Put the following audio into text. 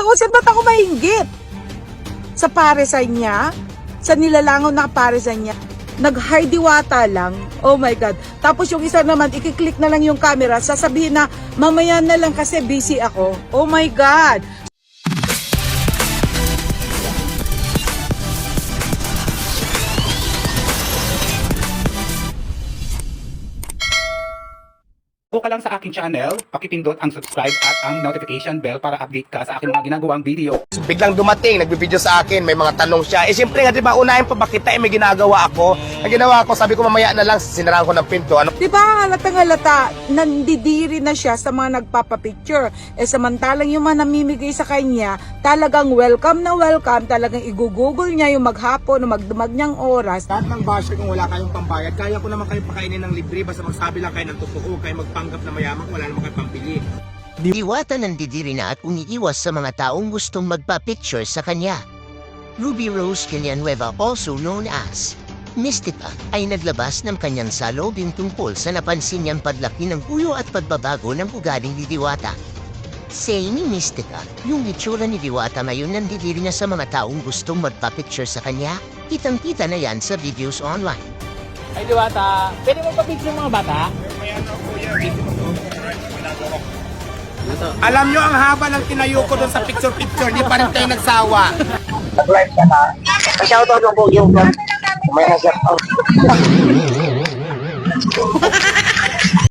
2,000, ba't ako mahinggit? Sa paresan niya, sa nilalangaw na paresan niya, nag-high-diwata lang. Oh my God. Tapos yung isa naman, ikiklik na lang yung camera, sasabihin na, mamaya na lang kasi busy ako. Oh my God. Kung ka lang sa aking channel, pakipindot ang subscribe at ang notification bell para update ka sa aking mga ginagawang video. Biglang dumating, nagbibideo sa akin, may mga tanong siya. Eh siyempre nga, di ba, unahin pa bakita, may ginagawa ako. Ang ginawa ko, sabi ko mamaya na lang, sinaraan ko ng pinto. Ano? Di ba halatang halata, nandidiri na siya sa mga nagpapapicture. Eh samantalang yung mga namimigay sa kanya, talagang welcome na welcome, talagang igugugol niya yung maghapon o magdamag niyang oras. Lahat ng basher, kung wala kayong pambayad, kaya ko naman kayo pakainin ng libre, basta magsabi lang kayo ng totoo, kayo magpanggap na mayaman, wala naman kayo pampili. Diwata nandidiri na at umiiwas sa mga taong gustong magpa-picture sa kanya. Ruby Rose Villanueva, also known as Mystica, ay naglabas ng kanyang salobin tungkol sa napansin niyang padlaki ng ulo at pagbabago ng ugaling ni Diwata. Say ni Mystica, yung itsura ni Diwata ngayon nandidiri na sa mga taong gustong magpa-picture sa kanya, kitang-kita na yan sa videos online. Ay, Diwata, pwede mo pa-picture mga bata? Alam nyo, ang haba ng tinayo ko doon sa picture-picture, di pa rin tayo nagsawa. Nag-live ka na. Ang shoutout ng Pogi yung vlog. May na-shoutout.